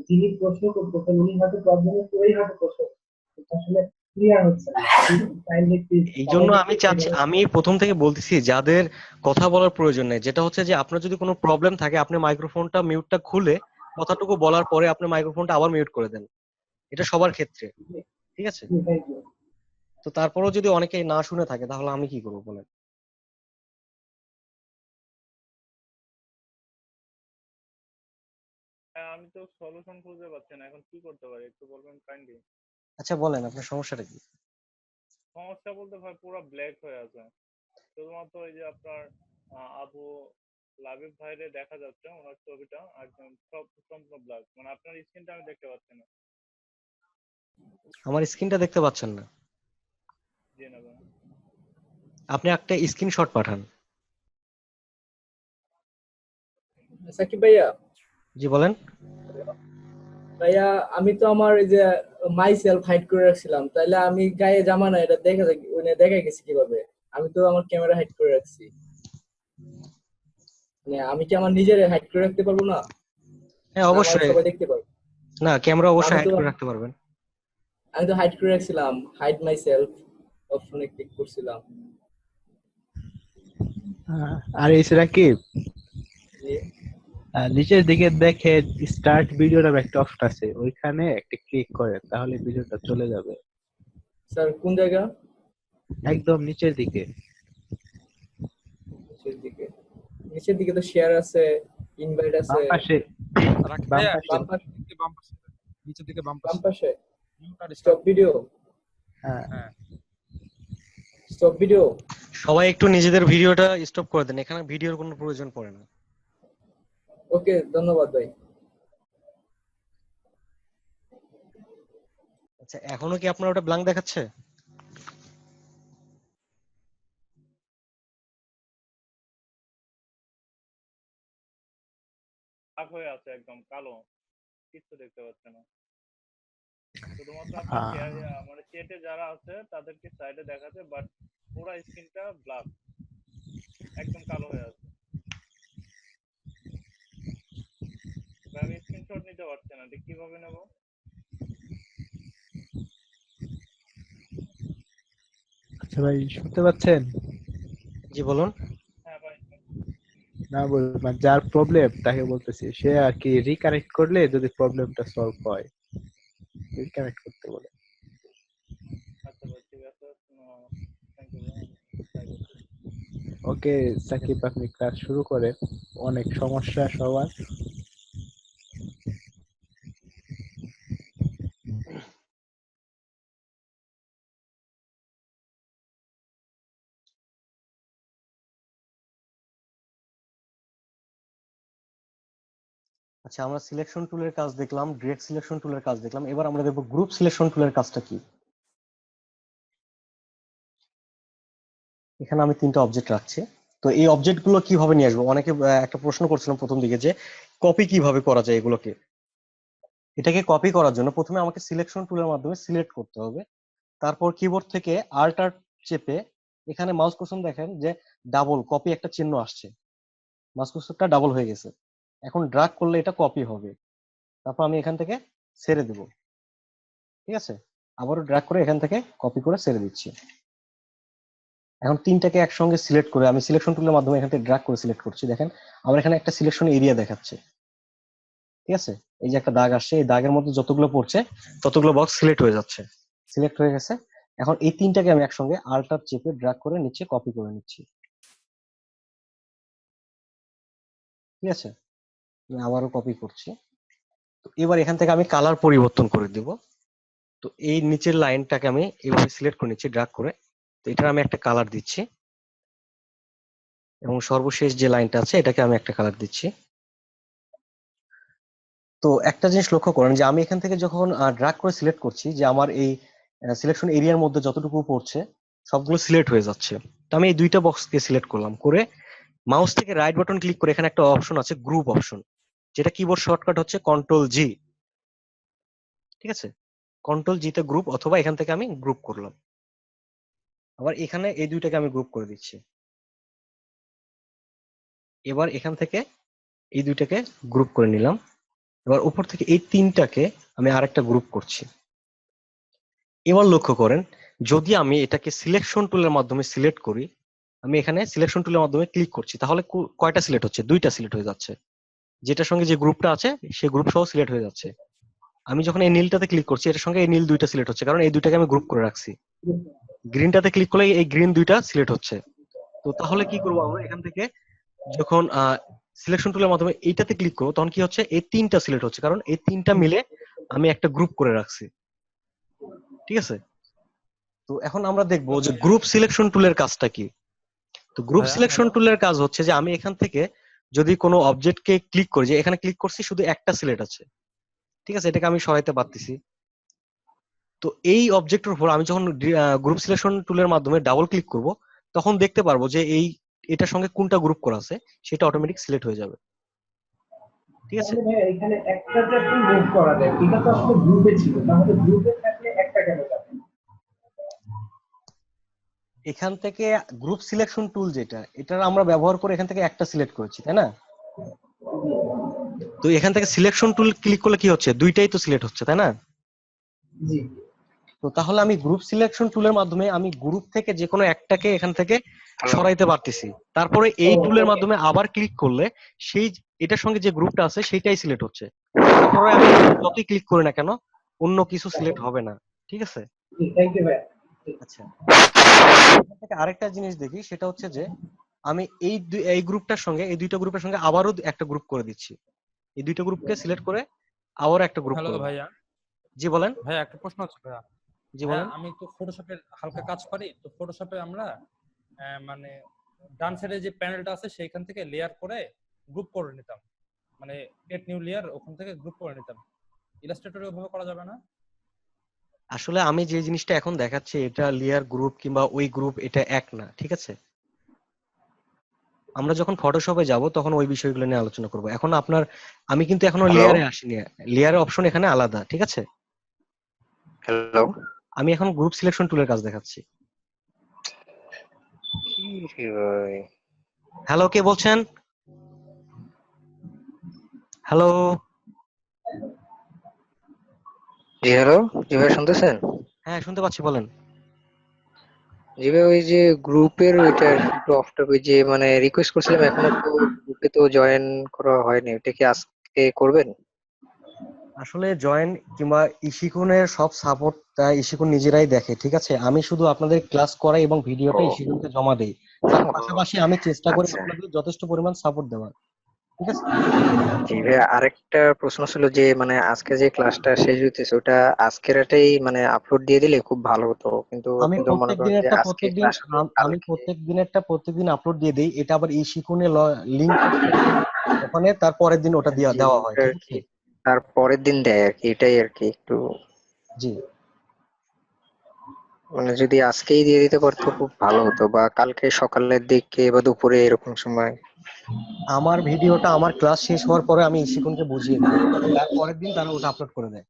B: যিনি প্রশ্ন করতেছেন উনি হয়তো প্রবলেমে পড়েই হয়তো প্রশ্ন করছেন, কিন্তু আসলে ক্লিয়ার হচ্ছে না। কাইন্ডলি প্লিজ
A: এই জন্য আমি চাচ্ছি, আমি প্রথম থেকে বলতেছি যাদের কথা বলার প্রয়োজন নেই, যেটা হচ্ছে যে আপনার যদি কোনো প্রবলেম থাকে আপনি মাইক্রোফোনটা মিউটটা খুলে কথাটুকু বলার পরে আপনি মাইক্রোফোনটা আবার মিউট করে দেন, এটা সবার ক্ষেত্রে, ঠিক আছে? তো তারপরেও যদি অনেকে না শুনে থাকে তাহলে আমি কি করবো বলেন?
L: হ্যাঁ, আমি তো সলিউশন খুঁজে পাচ্ছি না, এখন কি করতে পারি একটু বলবেন কাইন্ডলি।
A: আচ্ছা বলেন আপনার সমস্যাটা কি?
L: সমস্যা বলতে ভাই পুরো ব্ল্যাক হয়ে আছে, শুধুমাত্র এই যে আপনার আবু লাবিব ভাইরে দেখা যাচ্ছে, ওনার ছবিটা একদম সব সম্পূর্ণ ব্ল্যাক, মানে আপনার স্ক্রিনটা আমি দেখতে পাচ্ছি না।
A: আমার স্ক্রিনটা দেখতে পাচ্ছেন না?
L: জি না ভাই।
A: আপনি একটা স্ক্রিনশট পাঠান।
F: সাকিব ভাইয়া,
A: জি বলেন।
F: ভাইয়া আমি তো আমার এই যে মাই সেলফ হাইড করে রাখছিলাম, তাইলে আমি গায়ে জামা না এটা দেখা যায় মানে দেখা গেছে কিভাবে? আমি তো আমার ক্যামেরা হাইড করে রাখছি, মানে আমি কি আমার নিজের হাইড করে রাখতে পারবো না?
A: হ্যাঁ
F: না আমার
A: অবশ্যই,
F: সবাই দেখতে পারবে?
A: না ক্যামেরা অবশ্যই
F: আমি
A: হাইড
F: তো
A: করে রাখতে পারবেন।
F: আমি তো হাইড করে রাখছিলাম, হাইড মাই সেলফ অপশনে ক্লিক করছিলাম।
H: আর এছাড়া কি
F: জি।
H: নিচের দিকে দেখে স্টার্ট ভিডিও নামে একটা অপশন আছে, ওইখানে একটা ক্লিক করে তাহলে ভিডিওটা চলে যাবে।
F: স্যার কোন জায়গা?
H: একদম নিচের দিকে।
F: নিচের দিকে? নিচের দিকে তো শেয়ার আছে, ইনভাইট আছে।
H: বাম পাশে, বাম পাশে।
F: বাম পাশে,
M: বাম পাশে, নিচের দিকে বাম
F: বাম
M: পাশে
F: পাশে স্টপ ভিডিও।
H: হ্যাঁ,
F: স্টপ ভিডিও।
A: সবাই একটু নিজেদের ভিডিওটা স্টপ করে দেন, এখানে ভিডিওর কোনো প্রয়োজন পড়ে না।
F: ওকে, ধন্যবাদ ভাই।
A: আচ্ছা, এখনো কি আপনার ওটা ব্ল্যাঙ্ক দেখাচ্ছে?
L: ব্ল্যাক হয়ে আছে, একদম কালো, কিছু দেখতে পাচ্ছে না। শুধুমাত্র আপনার মানে চ্যাটে যারা আছে তাদেরকে সাইডে দেখাচ্ছে, বাট পুরো স্ক্রিনটা ব্ল্যাক, একদম কালো হয়ে আছে। আমি স্ক্রিনশট নিতে পারছি না, এটা কিভাবে নেব?
H: আচ্ছা ভাই শুনতে পাচ্ছেন?
A: জি বলুন।
L: হ্যাঁ ভাই।
H: না মানে যার প্রবলেম তাকে বলতেছি, সে আর কি রিকানেক্ট করলে যদি প্রবলেমটা সলভ হয়, রিকানেক্ট করতে বলে।
L: আচ্ছা ভাই ঠিক আছে, থ্যাংক ইউ ভাই।
H: ওকে সাকিব, আপনি ক্লাস শুরু করেন, অনেক সমস্যা সবার।
A: আচ্ছা, আমরা সিলেকশন টুলের কাজ দেখলাম, ডিরেক্ট সিলেকশন টুলের কাজ দেখলাম, এবার আমরা দেখবো গ্রুপ সিলেকশন টুলের কাজটা কি। এখানে আমি 3টা অবজেক্ট রাখছি। তো এই অবজেক্ট গুলো কিভাবে নিয়ে আসবো? অনেকে একটা প্রশ্ন করছিলাম প্রথম দিকে যে কপি কিভাবে করা যায় এগুলোকে। এটাকে কপি করার জন্য প্রথমে আমাকে সিলেকশন টুলের মাধ্যমে সিলেক্ট করতে হবে, তারপর কিবোর্ড থেকে আল্ট চেপে এখানে মাউস কুশন দেখেন যে ডাবল কপি একটা চিহ্ন আসছে, মাউস কার্সারটা ডাবল হয়ে গেছে। এখন ড্রাগ করলে এটা কপি হবে, তারপর আমি এখান থেকে ছেড়ে দেব। ঠিক আছে, আবারও ড্রাগ করে এখান থেকে কপি করে ছেড়ে দিচ্ছি। এখন তিনটাকে একসঙ্গে সিলেক্ট করে আমি সিলেকশন টুলের মাধ্যমে এখান থেকে ড্রাগ করে সিলেক্ট করছি। দেখেন আমার এখানে একটা সিলেকশন এরিয়া দেখাচ্ছে। ঠিক আছে, এই যে একটা দাগ আসছে, এই দাগের মধ্যে যতগুলো পড়ছে ততগুলো বক্স সিলেক্ট হয়ে যাচ্ছে। সিলেক্ট হয়ে গেছে। এখন এই তিনটাকে আমি একসঙ্গে আল্টার চেপে ড্রাগ করে নিচে কপি করে নিচ্ছি। ঠিক আছে, আমি আবারও কপি করছি। তো এবার এখান থেকে আমি কালার পরিবর্তন করে দিব। তো এই নিচের লাইনটাকে আমি এইভাবে সিলেক্ট করে নিচ্ছি ড্রাগ করে। তো এটার আমি একটা কালার দিচ্ছি এবং সর্বশেষ যে লাইনটা আছে এটাকে আমি একটা কালার দিচ্ছি। তো একটা জিনিস লক্ষ্য করেন যে আমি এখান থেকে যখন ড্রাগ করে সিলেক্ট করছি যে আমার এই সিলেকশন এরিয়ার মধ্যে যতটুকু পড়ছে সবগুলো সিলেক্ট হয়ে যাচ্ছে। তো আমি এই দুইটা বক্সকে সিলেক্ট করলাম, করে মাউস থেকে রাইট বাটন ক্লিক করে এখানে একটা অপশন আছে গ্রুপ অপশন, যেটা কিবোর্ড শর্টকাট হচ্ছে কন্ট্রোল জি। ঠিক আছে, কন্ট্রোল জি তে গ্রুপ, অথবা এখান থেকে আমি গ্রুপ করলাম। আবার এখানে এই দুইটাকে আমি গ্রুপ করে দিচ্ছি। এবার এখান থেকে এই দুইটাকে গ্রুপ করে নিলাম। এবার উপর থেকে এই তিনটাকে আমি আরেকটা গ্রুপ করছি। এবার লক্ষ্য করেন, যদি আমি এটাকে সিলেকশন টুলের মাধ্যমে সিলেক্ট করি, আমি এখানে সিলেকশন টুলের মাধ্যমে ক্লিক করছি, তাহলে কয়টা সিলেক্ট হচ্ছে? দুইটা সিলেক্ট হয়ে যাচ্ছে। যেটার সঙ্গে যে গ্রুপটা আছে সেই গ্রুপ সহ সিলেক্ট হয়ে যাচ্ছে। আমি যখন এই নীলটাতে ক্লিক করছি এটার সঙ্গে এই নীল দুইটা সিলেক্ট হচ্ছে, কারণ এই দুইটাকে আমি গ্রুপ করে রাখছি। গ্রিনটাতে ক্লিক করলে এই গ্রিন দুইটা সিলেক্ট হচ্ছে। তো তাহলে কি করবো আমরা এখান থেকে যখন সিলেকশন টুলের মাধ্যমে এইটাতে ক্লিক করবো তখন কি হচ্ছে, এই তিনটা সিলেক্ট হচ্ছে, কারণ এই তিনটা মিলে আমি একটা গ্রুপ করে রাখছি। ঠিক আছে, তো এখন আমরা দেখবো যে গ্রুপ সিলেকশন টুলের কাজটা কি। তো গ্রুপ সিলেকশন টুলের কাজ হচ্ছে যে আমি এখান থেকে যদি কোনো অবজেক্টকে ক্লিক করি, যে এখানে ক্লিক করছি শুধু একটা সিলেক্ট আছে, ঠিক আছে, এটাকে আমি সরাইতে পারতেছি। তো এই অবজেক্টের উপর আমি যখন গ্রুপ সিলেকশন টুলের মাধ্যমে ডাবল ক্লিক করব তখন দেখতে পারবো যে এটার সঙ্গে কোনটা গ্রুপ করা আছে সেটা অটোমেটিক সিলেক্ট হয়ে যাবে। ঠিক আছে,
B: তাহলে ভাই এখানে একটা যে আপনি মুভ করা যায়, এটা তো আসলে গ্রুপে ছিল, তাহলে গ্রুপে থাকলে একটা কেন যাবে?
A: এখান থেকে গ্রুপ সিলেকশন টুল যেটা, এটা আমরা ব্যবহার করে এখান থেকে একটা সিলেক্ট করেছি, তাই না? তো এখান থেকে সিলেকশন টুল ক্লিক করলে কি হচ্ছে, দুইটাই তো সিলেক্ট হচ্ছে, তাই না?
B: জি।
A: তো তাহলে আমি গ্রুপ সিলেকশন টুলের মাধ্যমে আমি গ্রুপ থেকে যে কোনো একটাকে এখান থেকে সরাইতে পারতেছি। তারপরে এই টুলের মাধ্যমে আবার ক্লিক করলে সেই এটার সঙ্গে যে গ্রুপটা আছে সেটাই সিলেক্ট হচ্ছে। তারপরে আমি যতই ক্লিক করি না কেন অন্য কিছু সিলেক্ট হবে না। ঠিক আছে,
B: থ্যাংক ইউ ভাই।
A: আচ্ছা, এখান থেকে আরেকটা জিনিস দেখি, সেটা হচ্ছে যে আমি এই গ্রুপটার সঙ্গে এই দুইটা গ্রুপের সঙ্গে আবারও একটা গ্রুপ করে দিচ্ছি। এই দুইটা গ্রুপকে সিলেক্ট করে আবার একটা গ্রুপ
M: হ্যালো
A: করব।
M: ভাইয়া।
A: জি বলেন।
M: ভাইয়া একটা প্রশ্ন আছে ভাইয়া।
A: জি
M: ভাইয়া
A: বলেন।
M: আমি তো ফটোশপের হালকা কাজ পারি, তো ফটোশপে আমরা মানে ডান সাইডে যে প্যানেলটা আছে সেইখান থেকে লেয়ার করে গ্রুপ করে নিতাম, মানে এড নিউ লেয়ার ওখান থেকে গ্রুপ করে নিতাম। ইলাস্ট্রেটরে ওভাবে করা যাবে না?
A: আসলে আমি যে জিনিসটা এখন দেখাচ্ছি এটা লেয়ার গ্রুপ কিংবা ওই গ্রুপ এটা এক না, ঠিক আছে? আমরা যখন ফটোশপে যাব তখন ওই বিষয়গুলো নিয়ে আলোচনা করব। এখন আমি কিন্তু এখনো লেয়ারে আসিনি, লেয়ারের অপশন এখানে আলাদা, ঠিক আছে?
N: হ্যালো,
A: আমি এখন গ্রুপ সিলেকশন টুলের কাজ দেখাচ্ছি। হ্যালো, কে বলছেন? হ্যালো।
N: জি হ্যালো, জি ভাই শুনতেছেন?
A: হ্যাঁ শুনতে পাচ্ছি, বলেন।
N: জি ভাই, ওই যে গ্রুপের ওইটা একটু অফ টপিক, যে মানে রিকোয়েস্ট করছিলাম, এখনো তো গ্রুপে তো জয়েন করা হয়নি, ওটা কি আজকে করবেন?
A: আসলে জয়েন কিংবা ইশিকুনের সব সাপোর্ট ইশিকুন নিজেরাই দেখে, ঠিক আছে? আমি শুধু আপনাদের ক্লাস করাই এবং ভিডিওটা
N: ও
A: ইশিকুনকে জমা দেই। তার পাশাপাশি আমি চেষ্টা করি
N: আচ্ছা।
A: আপনাদের যথেষ্ট পরিমাণ সাপোর্ট দেওয়ার, ঠিক আছে?
N: জি ভাই, আরেকটা প্রশ্ন ছিল যে মানে আজকে যে ক্লাসটা শেষ হইতেছে ওটা আজকের রাতেই মানে আপলোড দিয়ে দিলে খুব ভালো হতো, কিন্তু
A: আমি
N: কিন্তু মনে
A: প্রত্যেক
N: করেন যে
A: দিনেরটা
N: আজকে
A: প্রত্যেকদিন
N: ক্লাস হলো
A: আমি
N: কালকে।
A: প্রত্যেক দিন আপলোড দিয়ে দেই। এটা আবার ইশিকুনে লিংক ওখানে তার পরের দিন ওটা
N: জি
A: দেওয়া হয়,
N: ওটা
A: ঠিক
N: আর কি
A: আছে?
N: তার পরের দিন দেয় আর কি, এটাই আর কি একটু
A: জি,
N: মানে যদি আজকেই দিয়ে দিতে পারতো খুব ভালো হতো, বা কালকে সকালের দিকে বা দুপুরে এরকম সময়।
A: আমার ভিডিওটা আমার ক্লাস শেষ হওয়ার পরে আমি ইশিকুনকে বুঝিয়ে দিই, তার পরের দিন তারা ওটা আপলোড করে দেয়।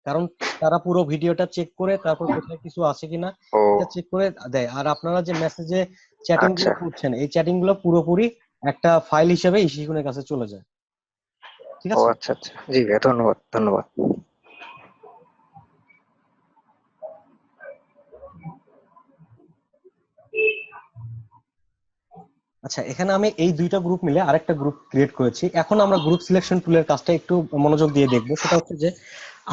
A: কারণ তারা পুরো ভিডিওটা চেক করে তারপর কোথায় কিছু আছে কিনা
N: ও
A: এটা চেক করে দেয়। আর আপনারা যে মেসেজে চ্যাটিং
N: আচ্ছা।
A: গুলো করছেন এই চ্যাটিং গুলো পুরোপুরি একটা ফাইল হিসেবে ইশিকুনের কাছে চলে যায়। ঠিক
N: ও
A: আছে?
N: আচ্ছা আচ্ছা, জি ভাইয়া, ধন্যবাদ ধন্যবাদ।
A: আচ্ছা, এখানে আমি এই দুইটা গ্রুপ মিলে আরেকটা গ্রুপ ক্রিয়েট করেছি। এখন আমরা গ্রুপ সিলেকশন টুলের কাজটা একটু মনোযোগ দিয়ে দেখবো। সেটা হচ্ছে যে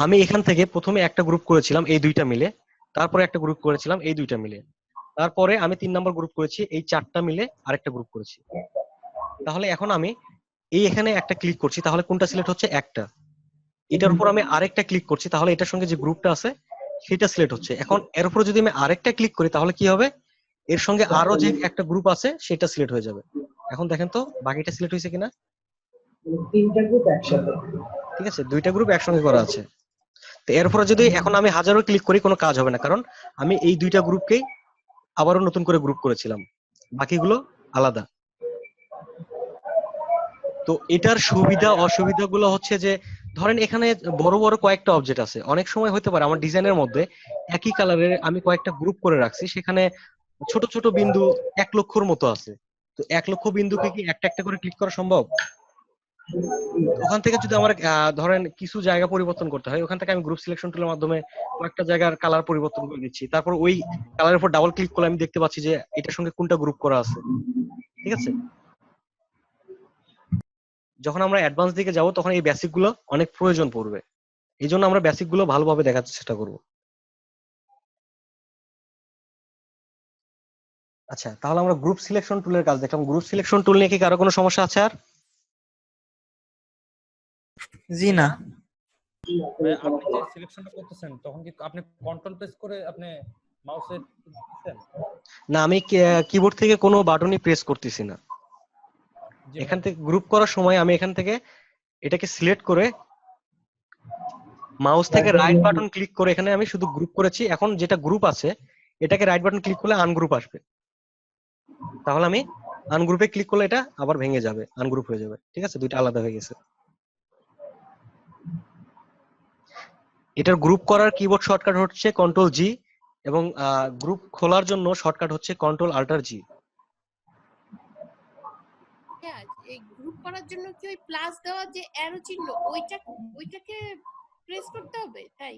A: আমি এখান থেকে প্রথমে একটা গ্রুপ করেছিলাম এই দুইটা মিলে, তারপরে একটা গ্রুপ করেছিলাম এই দুইটা মিলে, তারপরে আমি 3 নম্বর গ্রুপ করেছি এই 4টা মিলে আরেকটা গ্রুপ করেছি। তাহলে এখন আমি এই এখানে একটা ক্লিক করছি, তাহলে কোনটা সিলেক্ট হচ্ছে? একটা। এটার উপর আমি আরেকটা ক্লিক করছি, তাহলে এটার সঙ্গে যে গ্রুপটা আছে সেটা সিলেক্ট হচ্ছে। এখন এর উপর যদি আমি আরেকটা ক্লিক করি তাহলে কি হবে? এর সঙ্গে আরো যে একটা গ্রুপ আছে সেটা সিলেক্ট হয়ে যাবে। এখন দেখেন তো বাকিটা সিলেক্ট হয়েছে কিনা।
B: 3টা গ্রুপ একসাথে।
A: ঠিক আছে, দুইটা গ্রুপ একসঙ্গে করা আছে। তো এর উপরে যদি এখন আমি হাজারো ক্লিক করি কোনো কাজ হবে না, কারণ আমি এই দুইটা গ্রুপকেই আবারও নতুন করে গ্রুপ করেছিলাম, বাকিগুলো আলাদা। তো এটার সুবিধা অসুবিধাগুলো হচ্ছে যে ধরেন এখানে বড় বড় কয়েকটা অবজেক্ট আছে, অনেক সময় হতে পারে আমার ডিজাইনের মধ্যে একই কালারের আমি কয়েকটা গ্রুপ করে রাখছি, সেখানে ছোট ছোট বিন্দু 1,00,000-র মতো আছে। তো 1,00,000 বিন্দুকে কি একটা একটা করে ক্লিক করা সম্ভব? ওখান থেকে যদি আমার ধরেন কিছু জায়গা পরিবর্তন করতে হয়, ওখান থেকে আমি গ্রুপ সিলেকশন টুলের মাধ্যমে কয়েকটা জায়গার কালার পরিবর্তন করে দিচ্ছি, তারপর ওই কালারের উপর ডাবল ক্লিক করলে আমি দেখতে পাচ্ছি যে এটার সঙ্গে কোনটা গ্রুপ করা আছে। ঠিক আছে, যখন আমরা অ্যাডভান্স দিকে যাব তখন এই বেসিক গুলো অনেক প্রয়োজন পড়বে, এই জন্য আমরা বেসিক গুলো ভালোভাবে দেখার চেষ্টা করব। আচ্ছা, তাহলে আমরা গ্রুপ সিলেকশন টুলের কাজ দেখলাম। গ্রুপ সিলেকশন টুল নিয়ে কি কারো কোনো সমস্যা আছে আর?
D: জি না।
M: ভাই, আপনি যে সিলেকশনটা করতেছেন তখন কি আপনি কন্ট্রোল প্রেস করে আপনি মাউসে দিচ্ছেন?
A: না, আমি কিবোর্ড থেকে কোনো বাটনই প্রেস করতেছি না। এখান থেকে গ্রুপ করার সময় আমি এখান থেকে এটাকে সিলেক্ট করে মাউস থেকে রাইট বাটন ক্লিক করে এখানে আমি শুধু গ্রুপ করেছি। এখন যেটা গ্রুপ আছে এটাকে রাইট বাটন ক্লিক করলে আনগ্রুপ আসবে, তাহলে আমি আনগ্রুপে ক্লিক করলে এটা আবার ভেঙে যাবে, আনগ্রুপ হয়ে যাবে। ঠিক আছে, দুইটা আলাদা হয়ে গেছে। এটার গ্রুপ করার কিবোর্ড শর্টকাট হচ্ছে কন্ট্রোল জি, এবং গ্রুপ খোলার জন্য শর্টকাট হচ্ছে কন্ট্রোল আল্টার জি।
G: হ্যাঁ, এই গ্রুপ করার জন্য কি ওই প্লাস দেওয়া যে অ্যারো চিহ্ন ওইটাকে প্রেস করতে হবে তাই?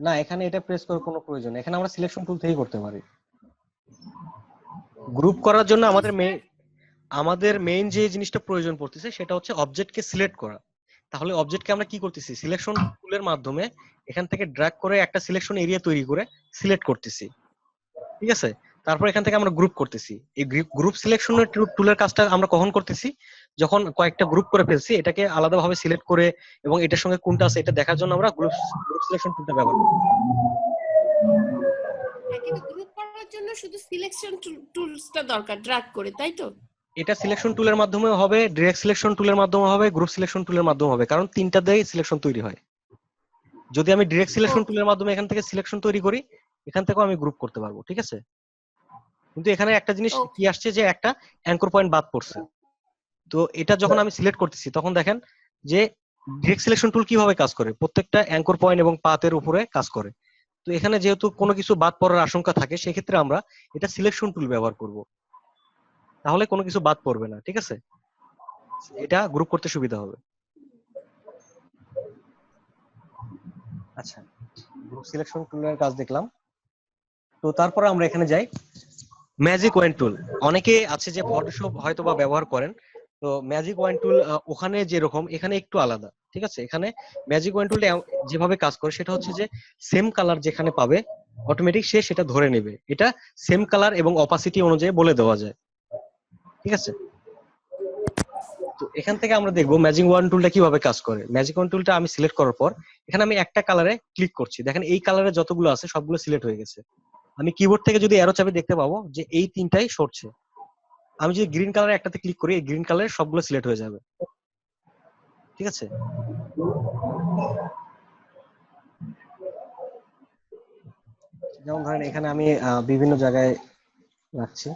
A: না, এখানে এটা প্রেস করার কোনো প্রয়োজন নেই, এখানে আমরা সিলেকশন টুল থেকেই করতে পারি। গ্রুপ করার জন্য আমাদের মেইন যে জিনিসটা প্রয়োজন পড়তেছে সেটা হচ্ছে অবজেক্টকে সিলেক্ট করা। তাহলে অবজেক্টকে আমরা কি করতেছি? সিলেকশন টুলের মাধ্যমে এখান থেকে ড্র্যাগ করে একটা সিলেকশন এরিয়া তৈরি করে সিলেক্ট করতেছি। ঠিক আছে, তারপর এখান থেকে আমরা গ্রুপ করতেছি। এই গ্রুপ সিলেকশনের টুলের কাজটা আমরা কখন করতেছি? যখন কয়েকটা গ্রুপ করে ফেলছি, এটাকে আলাদাভাবে সিলেক্ট করে এবং এটার সঙ্গে কোনটা আছে এটা দেখার জন্য আমরা গ্রুপ সিলেকশন টুলটা ব্যবহার করি।
G: হ্যাঁ, কিন্তু গ্রুপ করার জন্য শুধু সিলেকশন টুলসটা দরকার, ড্র্যাগ করে, তাই তো?
A: এটা সিলেকশন টুলের মাধ্যমে হবে, ডিরেক্ট সিলেকশন টুলের মাধ্যমে হবে, গ্রুপ সিলেকশন টুলের মাধ্যমে হবে, কারণ তিনটা দিয়েই সিলেকশন তৈরি হয়। যদি আমি ডিরেক্ট সিলেকশন টুলের মাধ্যমে এখান থেকে সিলেকশন তৈরি করি, এখান থেকেও আমি গ্রুপ করতে পারবো। ঠিক আছে, কিন্তু এখানে একটা জিনিস কি আসছে যে একটা অ্যাঙ্কর পয়েন্ট বাদ পড়ছে। তো এটা যখন আমি সিলেক্ট করতেছি তখন দেখেন যে ডিরেক্ট সিলেকশন টুল কিভাবে কাজ করে, প্রত্যেকটা অ্যাঙ্কর পয়েন্ট এবং পাথের উপরে কাজ করে। তো এখানে যেহেতু কোনো কিছু বাদ পড়ার আশঙ্কা থাকে, সেক্ষেত্রে আমরা এটা সিলেকশন টুল ব্যবহার করব, তাহলে কোনো কিছু বাদ পড়বে না। ঠিক আছে, এটা গ্রুপ করতে সুবিধা হবে। আচ্ছা, গ্রুপ সিলেকশন টুলের কাজ দেখলাম। তো তারপরে আমরা এখানে যাই ম্যাজিক ওয়ান টুল। অনেকে আছে যে ফটোশপ হয়তো বা ব্যবহার করেন, তো ম্যাজিক ওয়ান টুল ওখানে যেরকম এখানে একটু আলাদা। ঠিক আছে, এখানে ম্যাজিক ওয়ান টুলটা যেভাবে কাজ করে সেটা হচ্ছে যে সেম কালার যেখানে পাবে অটোমেটিক সে সেটা ধরে নেবে। এটা সেম কালার এবং অপাসিটি অনুযায়ী বলে দেওয়া যায়। ঠিক আছে, তো এখান থেকে আমরা দেখবো ম্যাজিক ওয়ান টুলটা কিভাবে কাজ করে। ম্যাজিক ওয়ান টুলটা আমি সিলেক্ট করার পর এখানে আমি একটা কালারে ক্লিক করছি, দেখেন এই কালারে যতগুলো আছে সবগুলো সিলেক্ট হয়ে গেছে। আমি কিবোর্ড থেকে যদি অ্যারো চাপে দেখতে পাবো যে এই তিনটাই সরছে। আমি যদি গ্রিন কালারে একটাতে ক্লিক করি, এই গ্রিন কালারের সবগুলো সিলেক্ট হয়ে যাবে। ঠিক আছে, যেমন ধরেন এখানে আমি বিভিন্ন জায়গায় রাখছি।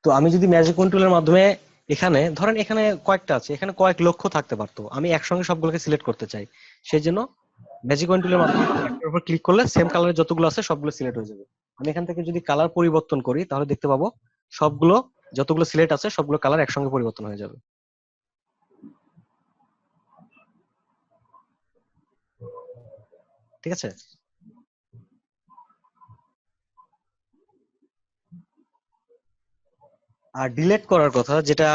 A: তো আমি যদি ম্যাজিক ওয়ান টুলের মাধ্যমে এখানে ধরেন এখানে কয়েকটা আছে, এখানে কয়েক লক্ষ থাকতে পারতো, আমি একসঙ্গে সবগুলোকে সিলেক্ট করতে চাই, সেই জন্য ম্যাজিক ওয়ান টুলের মাধ্যমে একটার উপর ক্লিক করলে সেম কালারের যতগুলো আছে সবগুলো সিলেক্ট হয়ে যাবে। আমি এখান থেকে যদি কালার পরিবর্তন করি তাহলে দেখতে পাবো সবগুলো যতগুলো সিলেক্ট আছে সবগুলো কালার একসঙ্গে পরিবর্তন হয়ে যাবে। ঠিক আছে? আর ডিলিট করার কথা যেটা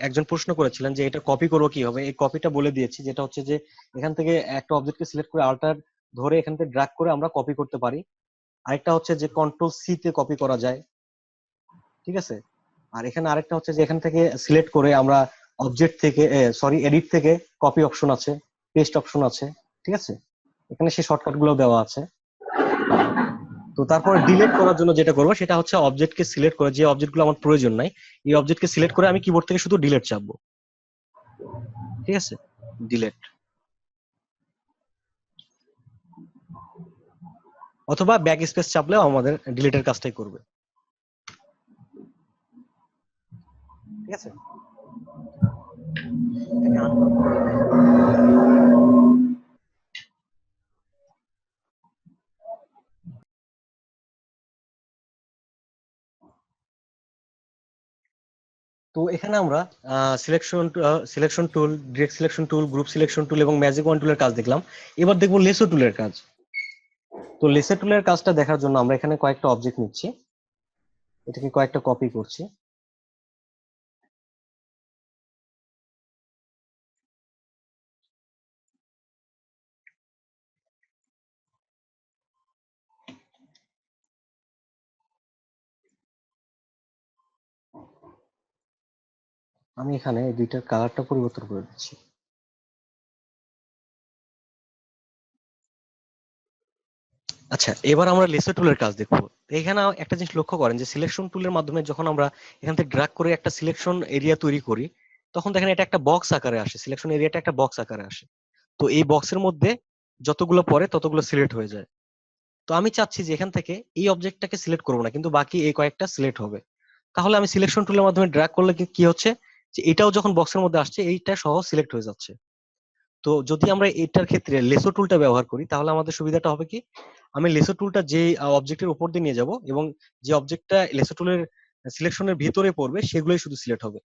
A: একজন প্রশ্ন করেছিলেন যে এটা কপি করবো কিভাবে, এই কপিটা বলে দিয়েছি, যেটা হচ্ছে যে এখান থেকে একটা অবজেক্টকে সিলেক্ট করে আল্টার ধরে এখান থেকে ড্র্যাগ করে আমরা কপি করতে পারি। আরেকটা হচ্ছে যে কন্ট্রোল সি তে কপি করা যায়। ঠিক আছে? আর এখানে আরেকটা হচ্ছে যে এখান থেকে সিলেক্ট করে আমরা অবজেক্ট থেকে এডিট থেকে কপি অপশন আছে, পেস্ট অপশন আছে। ঠিক আছে? এখানে সেই শর্টকাট গুলো দেওয়া আছে। তো তারপর ডিলিট করার জন্য যেটা করবো সেটা হচ্ছে অবজেক্টকে সিলেক্ট করে, যে অবজেক্টগুলো আমার প্রয়োজন নাই এই অবজেক্টকে সিলেক্ট করে আমি কিবোর্ড থেকে শুধু ডিলিট চাপবো। ঠিক আছে? ডিলিট অথবা ব্যাক স্পেস চাপলেও আমাদের ডিলিটের কাজটাই করবে। ঠিক আছে? তো এখানে আমরা selection tool, direct selection tool, group selection tool এবং ম্যাজিক ওয়ান টুলের কাজ দেখলাম। এবার দেখবো লেসো টুলের কাজ। তো লেসো টুলের কাজটা দেখার জন্য আমরা এখানে কয়েকটা অবজেক্ট নিচ্ছি, এটাকে কয়েকটা কপি করছি। আমি এখানে এই দুইটার কালারটা পরিবর্তন করে দিচ্ছি। আচ্ছা, এবার আমরা লেসো টুলের কাজ দেখবো। এখানে একটা জিনিস লক্ষ্য করেন যে সিলেকশন টুলের মাধ্যমে যখন আমরা এখান থেকে ড্র্যাগ করে একটা সিলেকশন এরিয়া তৈরি করি তখন দেখেন এটা একটা বক্স আকারে আসে, সিলেকশন এরিয়াটা একটা বক্স আকারে আসে। তো এই বক্সের মধ্যে যতগুলো পড়ে ততগুলো সিলেক্ট হয়ে যায়। তো আমি চাচ্ছি যে এখান থেকে এই অবজেক্টটাকে সিলেক্ট করবো না, কিন্তু বাকি এই কয়েকটা সিলেক্ট হবে। তাহলে আমি সিলেকশন টুলের মাধ্যমে ড্র্যাগ করলে কি হচ্ছে যে এটাও যখন বক্সের মধ্যে আসছে এইটা সহ সিলেক্ট হয়ে যাচ্ছে। তো যদি আমরা এটার ক্ষেত্রে লেসো টুলটা ব্যবহার করি তাহলে আমাদের সুবিধাটা হবে কি, আমি লেসো টুলটা যে অবজেক্টের উপর দিয়ে নিয়ে যাব এবং যে অবজেক্টটা লেসো টুলের সিলেকশনের ভিতরে পড়বে সেগুলোই শুধু সিলেক্ট হবে।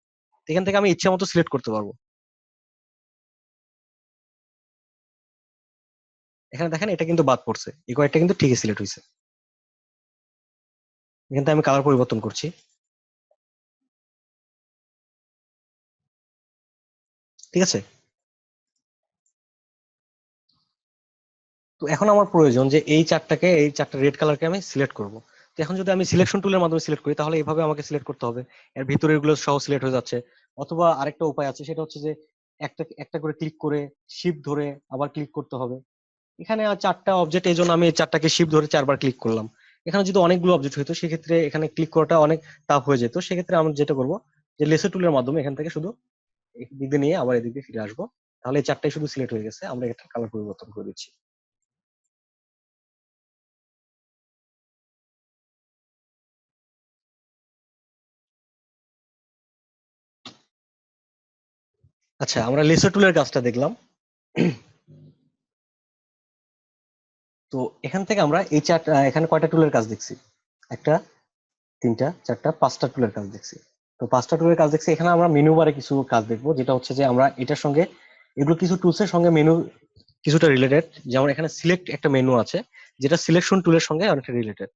A: এখান থেকে আমি ইচ্ছা মতো সিলেক্ট করতে পারবো। এখানে দেখেন এটা কিন্তু বাদ পড়ছে, এই কয়েকটা কিন্তু ঠিকই সিলেক্ট হয়েছে। এখান থেকে আমি কালার পরিবর্তন করছি। ঠিক আছে? তো এখন আমার প্রয়োজন যে এই চারটা রেড কালারকে আমি সিলেক্ট করব। তো এখন যদি আমি সিলেকশন টুলের মাধ্যমে সিলেক্ট করি তাহলে এইভাবে আমাকে সিলেক্ট করতে হবে, এর ভিতরে এগুলো সহ সিলেক্ট হয়ে যাচ্ছে। অথবা আরেকটা উপায় আছে, সেটা হচ্ছে যে একটা একটা করে ক্লিক করে শিফট ধরে আবার ক্লিক করতে হবে। এখানে চারটা অবজেক্ট, এই জন্য আমি এই চারটাকে শিফট ধরে 4বার ক্লিক করলাম। এখানে যদি অনেকগুলো অবজেক্ট হইতো সেক্ষেত্রে এখানে ক্লিক করাটা অনেক টাফ হয়ে যেত। সেক্ষেত্রে আমি যেটা করবো যে লেসো টুলের মাধ্যমে এখান থেকে শুধু এদিকে নিয়ে আবার এদিকে ফিরে আসবো। তাহলে এই চারটাই শুধু সিলেক্ট হয়ে গেছে, আমরা এটা কালার পরিবর্তন করে দিচ্ছি। আচ্ছা, আমরা লেসো টুলের কাজটা দেখলাম। তো এখান থেকে আমরা এই চারটা, এখানে কয়টা টুলের কাজ দেখছি? একটা, তিনটা, চারটা, 5টা টুলের কাজ দেখছি। তো 5টা টুলের কাজ দেখছি। এখানে আমরা মেনু বারে কিছু কাজ দেখবো, যেটা হচ্ছে যে আমরা এটার সঙ্গে এগুলো কিছু টুলসের সঙ্গে মেনু কিছুটা রিলেটেড। যেমন এখানে সিলেক্ট একটা মেনু আছে যেটা সিলেকশন টুলের সঙ্গে অনেকটা রিলেটেড।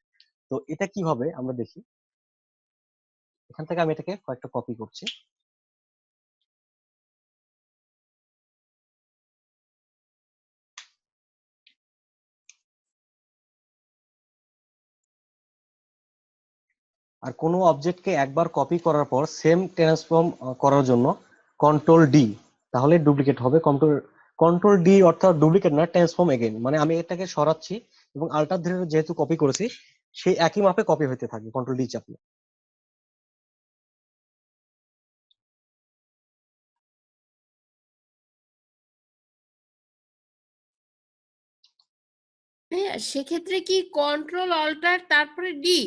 A: তো এটা কিভাবে আমরা দেখি, এখান থেকে আমি এটাকে কয়েকটা কপি করছি। আর কোনো অবজেক্টকে একবার কপি করার পর সেম ট্রান্সফর্ম করার জন্য কন্ট্রোল ডি, তাহলে ডুপ্লিকেট হবে। কন্ট্রোল ডি অর্থাৎ ডুপ্লিকেট না, ট্রান্সফর্ম এগেইন, মানে আমি এটাকে সরাচ্ছি এবং আল্টার ধরে যেহেতু কপি করেছি সেই একই মাপে কপি হতে থাকবে কন্ট্রোল ডি চাপলে।
G: হ্যাঁ, সেক্ষেত্রে কি কন্ট্রোল অল্টার তারপরে ডি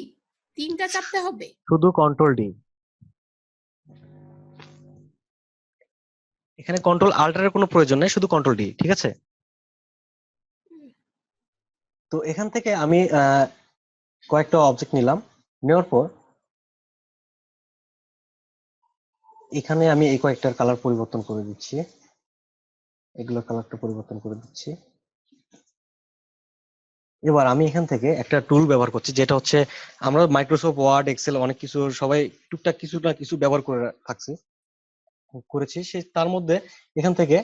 G: তিনটা চাপতে হবে?
A: শুধু কন্ট্রোল ডি। এখানে কন্ট্রোল আল্টারের কোনো প্রয়োজন নেই, শুধু কন্ট্রোল ডি, ঠিক আছে? তো এখান থেকে আমি কয়েকটা অবজেক্ট নিলাম, নেওয়ার পর এখানে আমি এই কয়েকটার কালার পরিবর্তন করে দিচ্ছি, এগুলোর কালারটা পরিবর্তন করে দিচ্ছি। এবার আমি এখান থেকে একটা টুল ব্যবহার করছি, যেটা হচ্ছে আমরা মাইক্রোসফট ওয়ার্ড, এক্সেল অনেক কিছু সবাই টুকটাক কিছু না কিছু ব্যবহার করে করেছি। সে তার মধ্যে এখান থেকে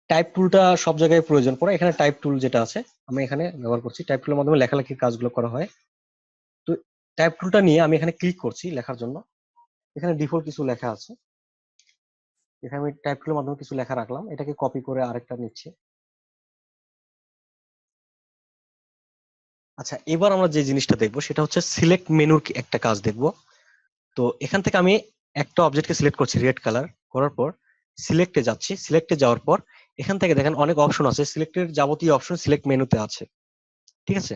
A: টাইপ টুলটা সব জায়গায় প্রয়োজন পড়ে। এখানে টাইপ টুল যেটা আছে আমি এখানে ব্যবহার করছি। টাইপ টুলের মাধ্যমে লেখালেখির কাজগুলো করা হয়। তো টাইপ টুলটা নিয়ে আমি এখানে ক্লিক করছি লেখার জন্য। এখানে ডিফল্ট কিছু লেখা আছে, এখানে আমি টাইপ টুলের মাধ্যমে কিছু লেখা রাখলাম, এটাকে কপি করে আরেকটা নিচ্ছি। আচ্ছা, এবার আমরা যে জিনিসটা দেখবো সেটা হচ্ছে সিলেক্ট মেনুর একটা কাজ দেখবো। তো এখান থেকে আমি একটা অবজেক্টকে সিলেক্ট করছি রেড কালার, করার পর সিলেক্টে যাচ্ছি। সিলেক্টে যাওয়ার পর এখান থেকে দেখেন অনেক অপশন আছে, সিলেক্টের যাবতীয় অপশন সিলেক্ট মেনুতে আছে, ঠিক আছে?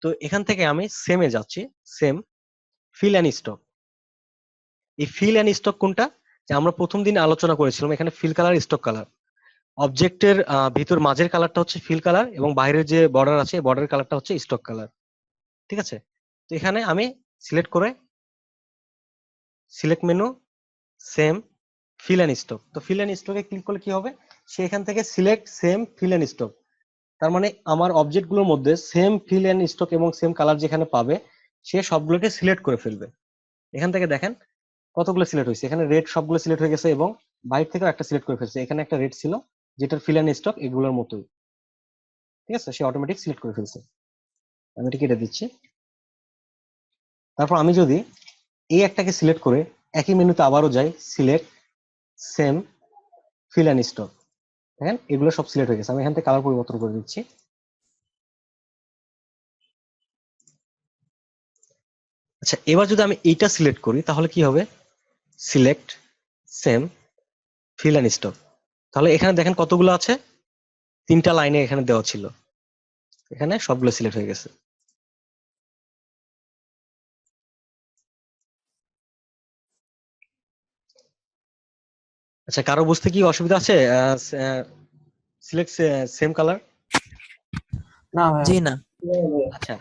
A: তো এখান থেকে আমি সেমে যাচ্ছি, সেম ফিল অ্যান্ড স্টক। এই ফিল অ্যান্ড স্টক কোনটা, যে আমরা প্রথম দিন আলোচনা করেছিলাম, এখানে ফিল কালার, স্টক কালার। অবজেক্টের ভিতর মাঝের কালারটা হচ্ছে ফিল কালার এবং বাইরের যে বর্ডার আছে বর্ডারের কালারটা হচ্ছে স্টক কালার, ঠিক আছে? তো এখানে আমি সিলেক্ট করে select menu, same fill and stroke. তো ফিল অ্যান্ড স্টকে ক্লিক করলে কি হবে, সে এখান থেকে select same fill and stroke. তার মানে আমার অবজেক্ট গুলোর মধ্যে সেম ফিল অ্যান্ড স্টক এবং সেম কালার যেখানে পাবে সে সবগুলোকে সিলেক্ট করে ফেলবে। এখান থেকে দেখেন কতগুলো সিলেক্ট হয়েছে, এখানে রেড সবগুলো সিলেক্ট হয়ে গেছে এবং বাইরে থেকেও একটা সিলেক্ট করে ফেলছে। এখানে একটা রেড ছিল যেটার ফিল অ্যান্ড স্টক এগুলোর মতোই, ঠিক আছে? সে অটোমেটিক সিলেক্ট করে ফেলছে। আমি এটা কেটে দিচ্ছি। তারপর আমি যদি এই একটাকে সিলেক্ট করে একই মেনুতে আবারও যাই, select same fill and stroke, দেখেন এগুলো সব সিলেক্ট হয়ে গেছে। আমি এখান থেকে কালার পরিবর্তন করে দিচ্ছি। আচ্ছা, এবার যদি আমি এইটা সিলেক্ট করি তাহলে কি হবে, select same fill and stroke. তাহলে এখানে দেখেন কতগুলো আছে, 3টা লাইনে এখানে দেওয়া ছিল, এখানে সবগুলো সিলেক্ট হয়ে গেছে। আচ্ছা, কারো বুঝতে কি অসুবিধা আছে? Select same colour?
D: না জি না।
A: আচ্ছা,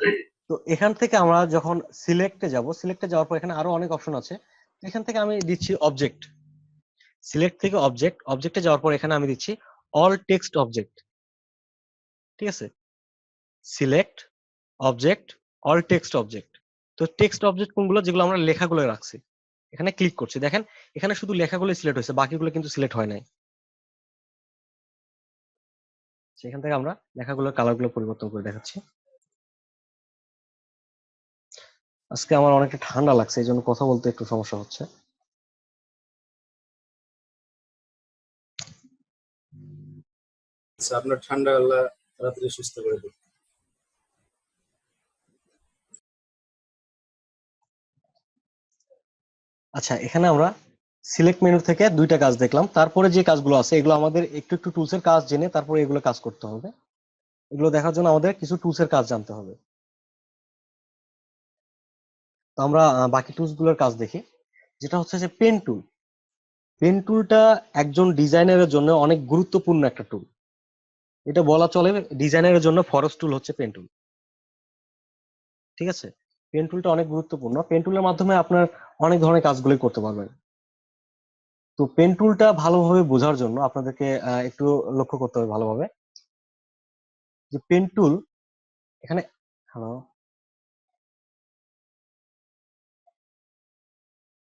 A: তো এখান থেকে আমরা যখন সিলেক্টে যাব, সিলেক্টে যাওয়ার পর এখানে আরো অনেক অপশন আছে। এখান থেকে আমি দিচ্ছি অবজেক্ট, সিলেক্ট থেকে অবজেক্ট, অবজেক্টে যাওয়ার পর এখানে আমি দিচ্ছি অল টেক্সট অবজেক্ট, ঠিক আছে? Select object all text object. তো টেক্সট অবজেক্ট কোনগুলো, যেগুলো আমরা লেখাগুলো রাখছি, এখানে ক্লিক করছি। দেখেন এখানে শুধু লেখাগুলো সিলেক্ট হয়েছে, বাকিগুলো কিন্তু সিলেক্ট হয় নাই। সেখান থেকে আমরা লেখাগুলোর কালারগুলো পরিবর্তন করে দেখাচ্ছি। আজকে আমার অনেকটা ঠান্ডা লাগছে, এই জন্য কথা বলতে একটু সমস্যা হচ্ছে।
I: আচ্ছা, আপনার ঠান্ডা আল্লাহ তাড়াতাড়ি সুস্থ করে দিন।
A: আচ্ছা, এখানে আমরা সিলেক্ট মেনু থেকে 2টা কাজ দেখলাম। তারপরে যে কাজগুলো আছে এগুলো আমাদের একটু একটু টুলসের কাজ জেনে তারপরে এগুলো কাজ করতে হবে। এগুলো দেখার জন্য আমাদের কিছু টুলসের কাজ জানতে হবে। তো আমরা বাকি টুলস গুলোর কাজ দেখি, যেটা হচ্ছে যে পেন টুল। পেন টুলটা একজন ডিজাইনারের জন্য অনেক গুরুত্বপূর্ণ একটা টুল। এটা বলা চলে ডিজাইনারের জন্য ফরজ টুল হচ্ছে পেন টুল, ঠিক আছে? পেন টুলটা অনেক গুরুত্বপূর্ণ। পেন টুলের মাধ্যমে আপনার অনেক ধরনের কাজগুলো করতে পারবেন। তো পেন টুলটা ভালোভাবে বোঝার জন্য আপনাদেরকে একটু লক্ষ্য করতে হবে ভালোভাবে, যে পেন টুল এখানে, হ্যালো,